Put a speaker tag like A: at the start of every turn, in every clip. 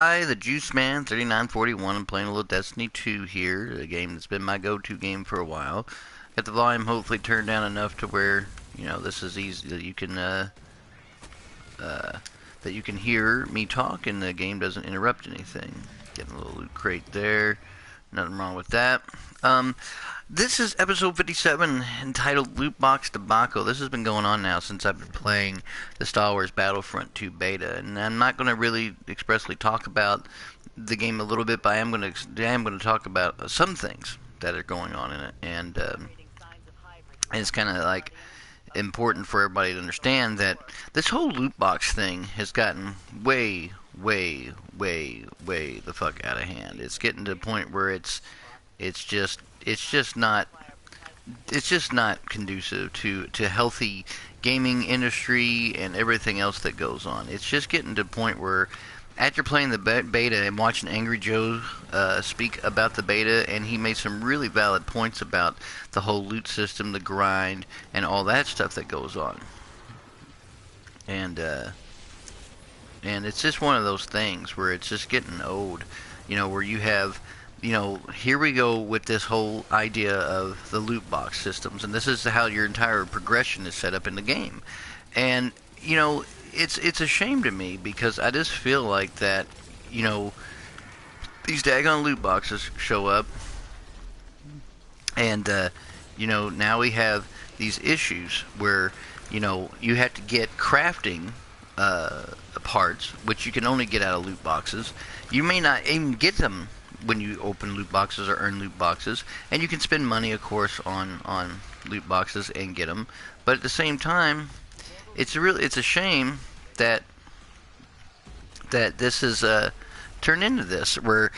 A: Hi, the Juice Man 3941. I'm playing a little Destiny 2 here, a game that's been my go-to game for a while. Got the volume hopefully turned down enough to where this is easy uh, that you can hear me talk and the game doesn't interrupt anything. Getting a little loot crate there. Nothing wrong with that. Um, this is episode 57 entitled Lootbox Debacle. This has been going on now since I've been playing the Star Wars Battlefront 2 beta, and I'm not going to really expressly talk about the game a little bit, but I am going to talk about some things that are going on in it, and it's kind of like important for everybody to understand that this whole loot box thing has gotten way the fuck out of hand. It's getting to the point where it's just it's just not conducive to healthy gaming industry and everything else that goes on. It's just getting to the point where after playing the beta and watching Angry Joe speak about the beta, and he made some really valid points about the whole loot system, the grind, and all that stuff that goes on. And and it's just one of those things where it's just getting old, where you have, here we go with this whole idea of the loot box systems, and this is how your entire progression is set up in the game. And it's a shame to me because I just feel like that, these daggone loot boxes show up, and now we have these issues where you have to get crafting uh, parts, which you can only get out of loot boxes. You may not even get them when you open loot boxes or earn loot boxes, and you can spend money, of course, on loot boxes and get them. But at the same time, it's a shame that this is turned into this where,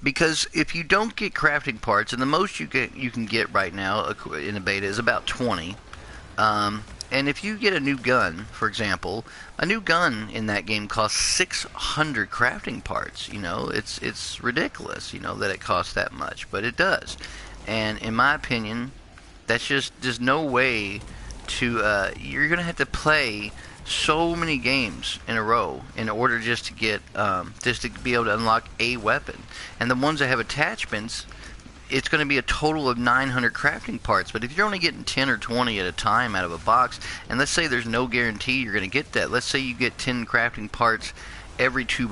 A: because if you don't get crafting parts, and the most you can get right now in the beta is about 20. And if you get a new gun, for example, a new gun in that game costs 600 crafting parts. It's ridiculous, that it costs that much, but it does. And in my opinion, that's just there's no way to. You're gonna have to play so many games in a row in order just to be able to unlock a weapon. And the ones that have attachments, it's going to be a total of 900 crafting parts. But if you're only getting 10 or 20 at a time out of a box, and let's say there's no guarantee you're going to get that. Let's say you get 10 crafting parts every 6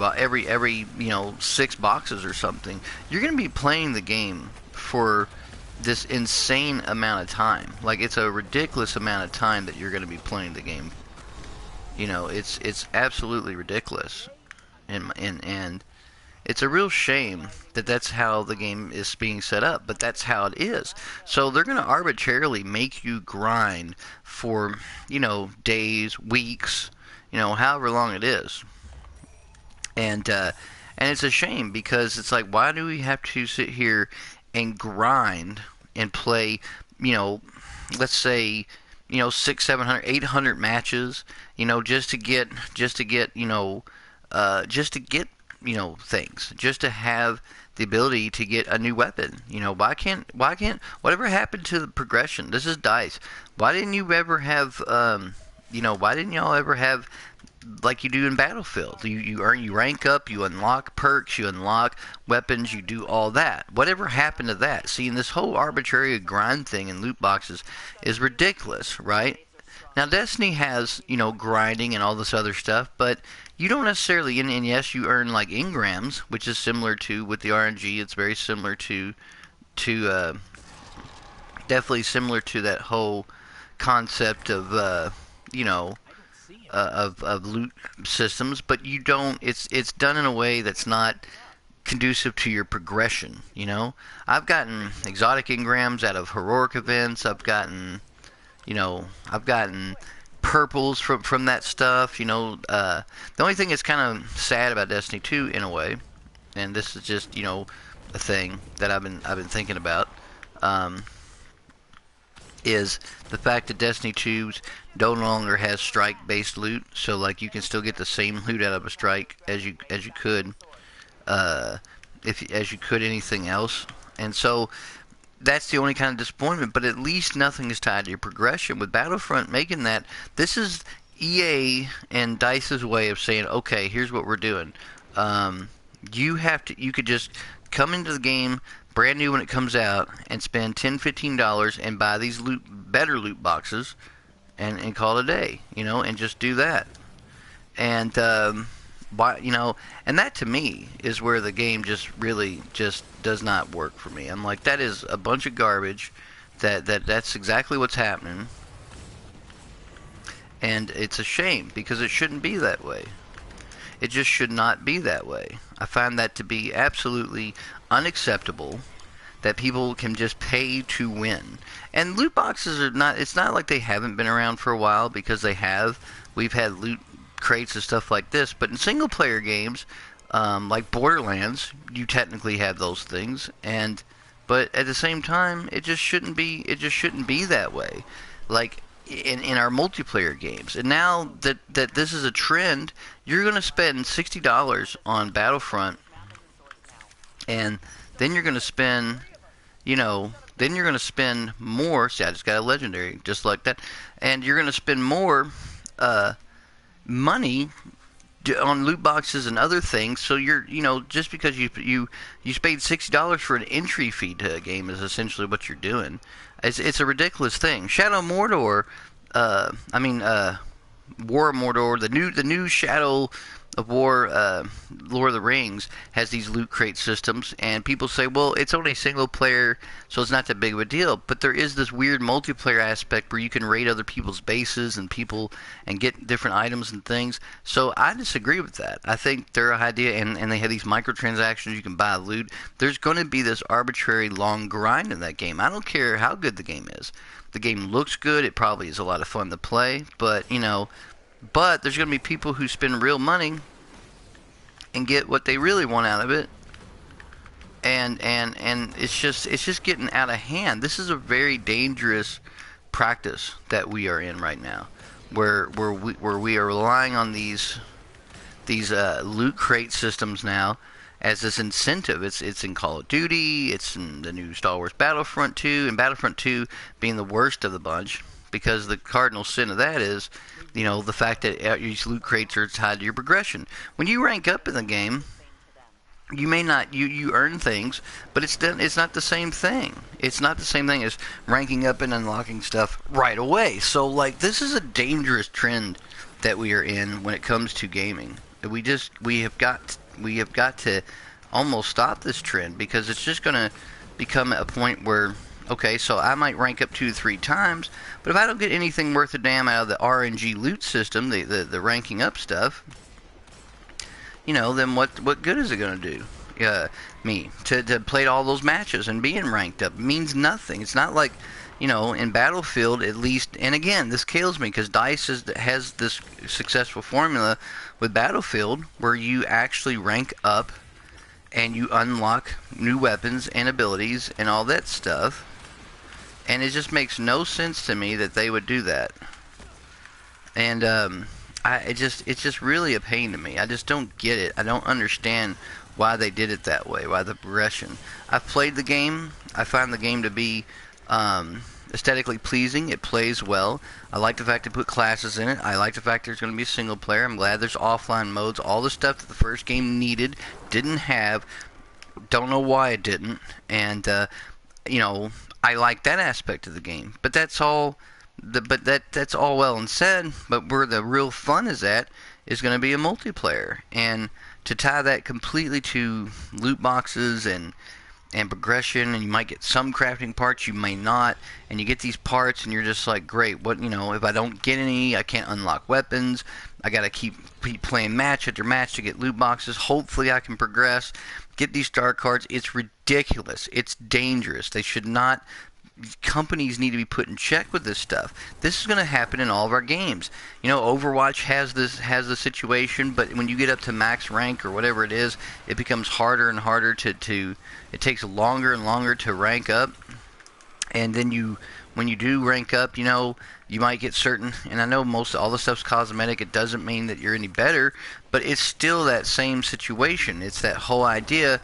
A: boxes or something. You're going to be playing the game for this insane amount of time. Like, it's a ridiculous amount of time that you're going to be playing the game. It's absolutely ridiculous. And it's a real shame that that's how the game is being set up, but that's how it is. So they're going to arbitrarily make you grind for, days, weeks, however long it is. And it's a shame because it's like, why do we have to sit here and grind and play, you know, let's say, 6, 700, 800 matches, just to get things, just to have the ability to get a new weapon. Why can't whatever happened to the progression? This is DICE. Why didn't you ever have why didn't y'all ever have, like you do in Battlefield? You rank up, you unlock perks, you unlock weapons, you do all that. Whatever happened to that? See, this whole arbitrary grind thing in loot boxes is ridiculous, right? Now, Destiny has, grinding and all this other stuff, but you don't necessarily, and yes, you earn like engrams, which is similar to, with the RNG, it's very similar to definitely similar to that whole concept of, of loot systems, but you don't, it's done in a way that's not conducive to your progression. I've gotten exotic engrams out of heroic events, I've gotten purples from that stuff. The only thing that's kind of sad about Destiny 2 in a way, and this is just a thing that I've been thinking about, is the fact that Destiny 2 no longer has strike-based loot. So like you can still get the same loot out of a strike as you could if as you could anything else, and so that's the only kind of disappointment, but at least nothing is tied to your progression. With Battlefront making that, this is EA and DICE's way of saying, okay, here's what we're doing. You could just come into the game brand new when it comes out and spend $10, $15 and buy these better loot boxes and call it a day, and just do that. And and that to me is where the game just really just does not work for me. I'm like, that is a bunch of garbage. That's exactly what's happening, and it's a shame because it shouldn't be that way. It just should not be that way. I find that to be absolutely unacceptable, that people can just pay to win. And loot boxes are not, it's not like they haven't been around for a while, because they have. We've had loot crates and stuff like this, but in single player games, like Borderlands, you technically have those things, but at the same time, it just shouldn't be that way. Like in our multiplayer games. And now that this is a trend, you're going to spend $60 on Battlefront, and then you're going to spend, more. See, I just got a legendary just like that. And you're going to spend more money on loot boxes and other things. So you're, just because you paid $60 for an entry fee to a game is essentially what you're doing. It's a ridiculous thing. Shadow Mordor, War of Mordor, the new Shadow of War, Lord of the Rings, has these loot crate systems, and people say, well, it's only single player, so it's not that big of a deal. But there is this weird multiplayer aspect where you can raid other people's bases and get different items and things. So I disagree with that. I think their idea, and they have these microtransactions, you can buy loot. There's going to be this arbitrary long grind in that game. I don't care how good the game is. The game looks good. It probably is a lot of fun to play, but there's going to be people who spend real money and get what they really want out of it, and it's just getting out of hand. This is a very dangerous practice that we are in right now, where we are relying on these loot crate systems now as this incentive. It's in Call of Duty, it's in the new Star Wars Battlefront 2, and Battlefront 2 being the worst of the bunch, because the cardinal sin of that is, the fact that these loot crates are tied to your progression. When you rank up in the game, you may not, you earn things, but it's not the same thing. It's not the same thing as ranking up and unlocking stuff right away. So, like, this is a dangerous trend that we are in when it comes to gaming. We have got to almost stop this trend, because it's just going to become a point where, okay, so I might rank up 2 to 3 times, but if I don't get anything worth a damn out of the RNG loot system, the ranking up stuff, then what good is it going to do me to play all those matches and being ranked up? It means nothing. It's not like, in Battlefield, at least, and again, this kills me, because DICE has this successful formula with Battlefield where you actually rank up and you unlock new weapons and abilities and all that stuff. And it just makes no sense to me that they would do that. And it's just really a pain to me. I just don't get it. I don't understand why they did it that way, why the progression. I've played the game. I find the game to be aesthetically pleasing. It plays well. I like the fact they put classes in it. I like the fact there's going to be a single player. I'm glad there's offline modes. All the stuff that the first game needed, didn't have. Don't know why it didn't. And, I like that aspect of the game, but that's all. That's all well and said. But where the real fun is at is going to be a multiplayer, and to tie that completely to loot boxes and progression, and you might get some crafting parts, you may not, and you get these parts, and you're just like, great. What if I don't get any, I can't unlock weapons. I got to keep playing match after match to get loot boxes. Hopefully, I can progress. Get these star cards. It's ridiculous. It's dangerous. They should not. Companies need to be put in check with this stuff. This is going to happen in all of our games. Overwatch has the situation, but when you get up to max rank or whatever it is, it becomes harder and harder to it takes longer and longer to rank up. And then when you do rank up, you might get certain, and I know all the stuff's cosmetic. It doesn't mean that you're any better, but it's still that same situation. It's that whole idea,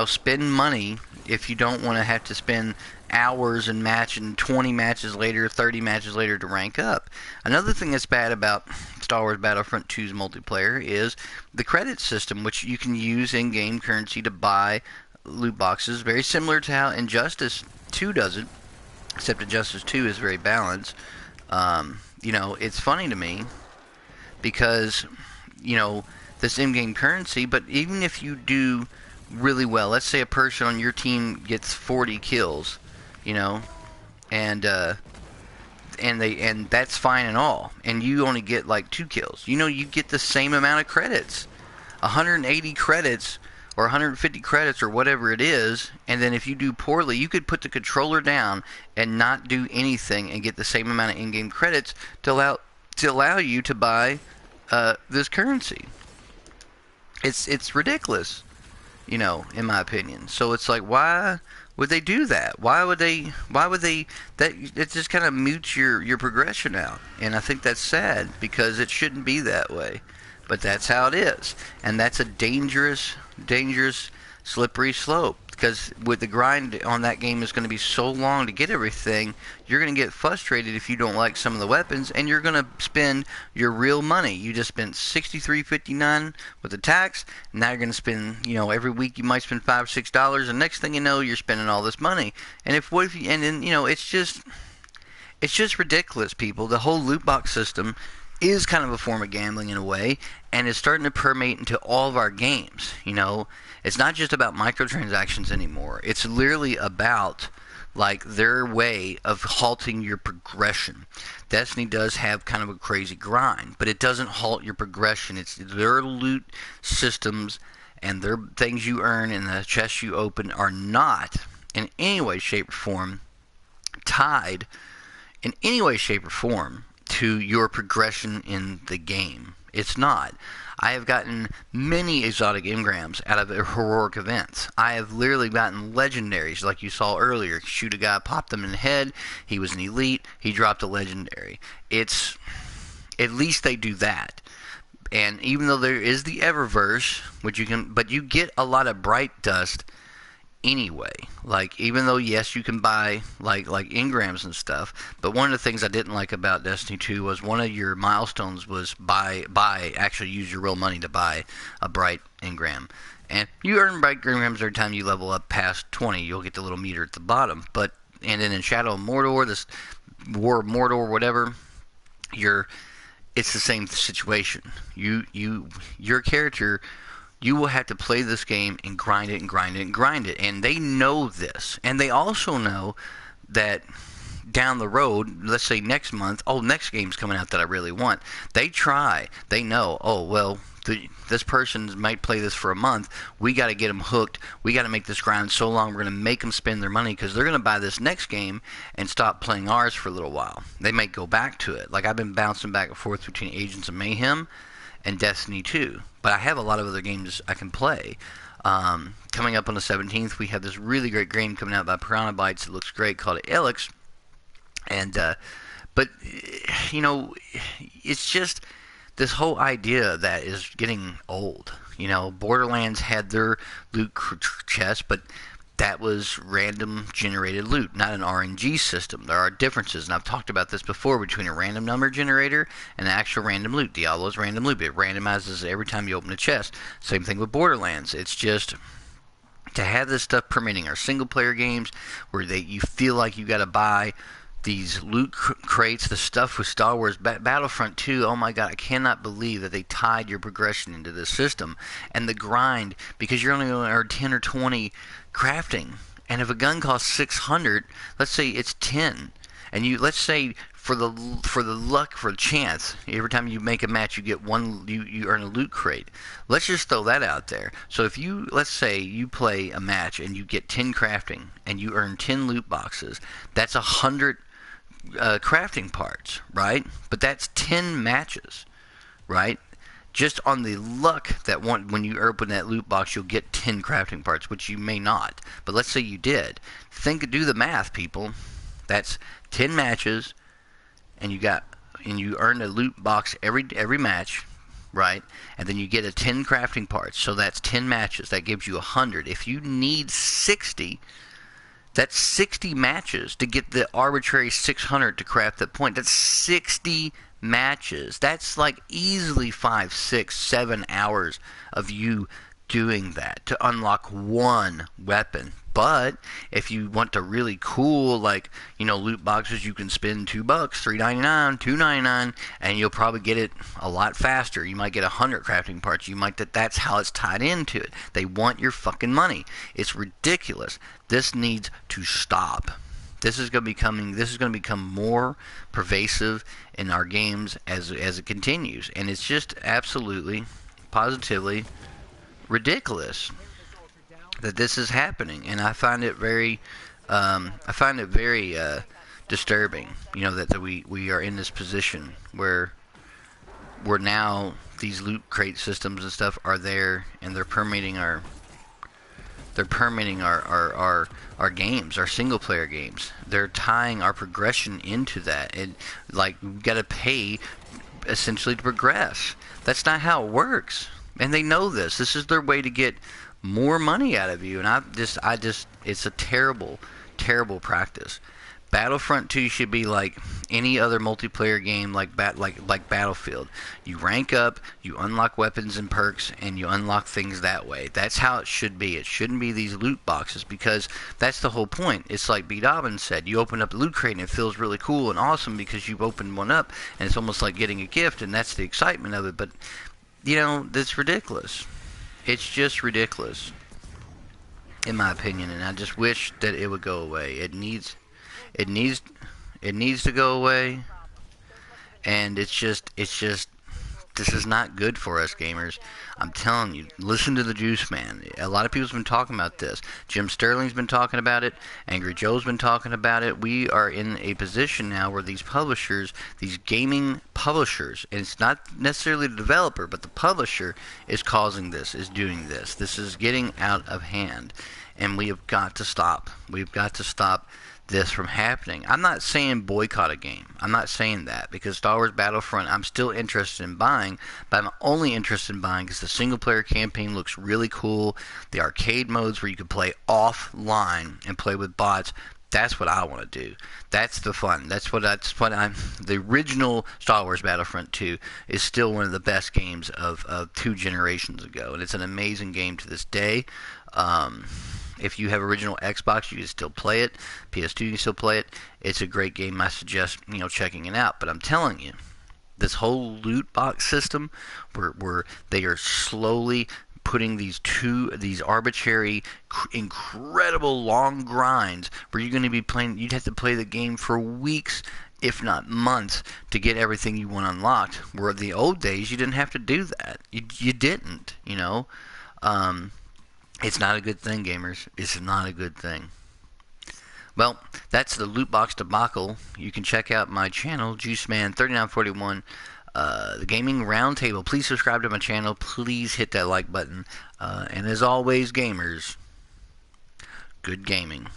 A: spend money if you don't want to have to spend hours and 20 matches later, 30 matches later to rank up. Another thing that's bad about Star Wars Battlefront 2's multiplayer is the credit system, which you can use in-game currency to buy loot boxes, very similar to how Injustice 2 does it, except Injustice 2 is very balanced. It's funny to me because, this in-game currency, but even if you do really well, let's say a person on your team gets 40 kills, and that's fine and all, and you only get like 2 kills, you get the same amount of credits, 180 credits or 150 credits or whatever it is, and then if you do poorly, you could put the controller down and not do anything and get the same amount of in-game credits to allow you to buy this currency. It's ridiculous, in my opinion. So it's like, why would they do that? Why would they that it just kind of mutes your progression out. And I think that's sad because it shouldn't be that way. But that's how it is. And that's a dangerous slippery slope, because with the grind on that game is going to be so long to get everything, you're going to get frustrated if you don't like some of the weapons, and you're going to spend your real money. You just spent $63.59 with the tax, and now you're going to spend, every week you might spend $5 or $6, and next thing you know, you're spending all this money. And it's just ridiculous, people. The whole loot box system is kind of a form of gambling in a way, and it's starting to permeate into all of our games. It's not just about microtransactions anymore. It's literally about their way of halting your progression. Destiny does have kind of a crazy grind, but it doesn't halt your progression. It's their loot systems and their things you earn and the chests you open are not in any way, shape, or form tied in any way, shape, or form to your progression in the game. It's not. I have gotten many exotic engrams out of heroic events. I have literally gotten legendaries, like you saw earlier. Shoot a guy, pop them in the head. He was an elite. He dropped a legendary. It's at least they do that. And even though there is the Eververse, but you get a lot of bright dust anyway. Even though, yes, you can buy like engrams and stuff, but one of the things I didn't like about Destiny 2 was one of your milestones was actually use your real money to buy a bright engram, and you earn bright engrams every time you level up past 20. You'll get the little meter at the bottom. And then in Shadow of Mordor, this War of Mordor, whatever, it's the same situation. Your character, you will have to play this game and grind it and grind it and grind it. And they know this. And they also know that down the road, let's say next month, next game's coming out that I really want. They know, this person might play this for a month. We got to get them hooked. We got to make this grind so long, we're going to make them spend their money because they're going to buy this next game and stop playing ours for a little while. They might go back to it. I've been bouncing back and forth between Agents of Mayhem and Destiny 2. But I have a lot of other games I can play. Coming up on the 17th, we have this really great game coming out by Piranha Bytes. It looks great, called Elix. And, it's just this whole idea that is getting old. Borderlands had their loot chest, but that was random generated loot, not an RNG system. There are differences, and I've talked about this before, between a random number generator and actual random loot. Diablo's random loot. It randomizes every time you open a chest. Same thing with Borderlands. It's just to have this stuff permitting our single-player games where you feel like you got to buy these loot crates, the stuff with Star Wars Battlefront 2, oh my god, I cannot believe that they tied your progression into this system. And the grind, because you're only going to earn 10 or 20 crafting, and if a gun costs 600, let's say it's 10, and let's say for the chance, every time you make a match you get one, you earn a loot crate. Let's just throw that out there. So let's say you play a match and you get 10 crafting and you earn 10 loot boxes, that's 100 crafting parts, right? But that's 10 matches, right? Just on the luck that when you open that loot box, you'll get 10 crafting parts, which you may not. But let's say you did. Do the math, people. That's 10 matches, and you earn a loot box every match, right? And then you get a 10 crafting parts. So that's 10 matches. That gives you 100. If you need 60, That's 60 matches to get the arbitrary 600 to craft that point. That's 60 matches. That's like easily 5, 6, 7 hours of you doing that to unlock one weapon. But if you want to really cool, like, loot boxes, you can spend $2, $3.99, $2.99, and you'll probably get it a lot faster. You might get 100 crafting parts. You might that's how it's tied into it. They want your fucking money. It's ridiculous. This needs to stop. This is going to become more pervasive in our games as it continues, and it's just absolutely, positively ridiculous that this is happening, and I find it very, disturbing. That we are in this position where now these loot crate systems and stuff are there, and they're permeating our games, our single player games. They're tying our progression into that, and like we've got to pay essentially to progress. That's not how it works. And they know this. This is their way to get more money out of you. And it's a terrible, terrible practice. Battlefront 2 should be like any other multiplayer game, like Battlefield. You rank up, you unlock weapons and perks, and you unlock things that way. That's how it should be. It shouldn't be these loot boxes, because that's the whole point. It's like B. Dobbins said, you open up a loot crate and it feels really cool and awesome because you've opened one up, and it's almost like getting a gift, and that's the excitement of it. But that's ridiculous. It's just ridiculous, in my opinion, and I just wish that it would go away. It needs to go away, and it's just this is not good for us gamers. I'm telling you, listen to the Juice Man. A lot of people's been talking about this. Jim Sterling's been talking about it. Angry Joe's been talking about it. We are in a position now where these publishers, these gaming publishers, and it's not necessarily the developer, but the publisher is causing this, is doing this. This is getting out of hand, and we have got to stop. We've got to stop this from happening. I'm not saying boycott a game. I'm not saying that, because Star Wars Battlefront I'm still interested in buying, but I'm only interested in buying because the single player campaign looks really cool. The arcade modes where you can play offline and play with bots, that's what I want to do. That's the fun. That's what I'm. The original Star Wars Battlefront 2 is still one of the best games of 2 generations ago, and it's an amazing game to this day. If you have original Xbox, you can still play it. PS2, you can still play it. It's a great game. I suggest checking it out. But I'm telling you, this whole loot box system, where they are slowly putting these arbitrary, incredible long grinds, where you're going to be playing. You'd have to play the game for weeks, if not months, to get everything you want unlocked. Where the old days, you didn't have to do that. You didn't. It's not a good thing, gamers. It's not a good thing. Well, that's the Lootbox debacle. You can check out my channel, JuiceMan3941, the Gaming Roundtable. Please subscribe to my channel. Please hit that like button. And as always, gamers, good gaming.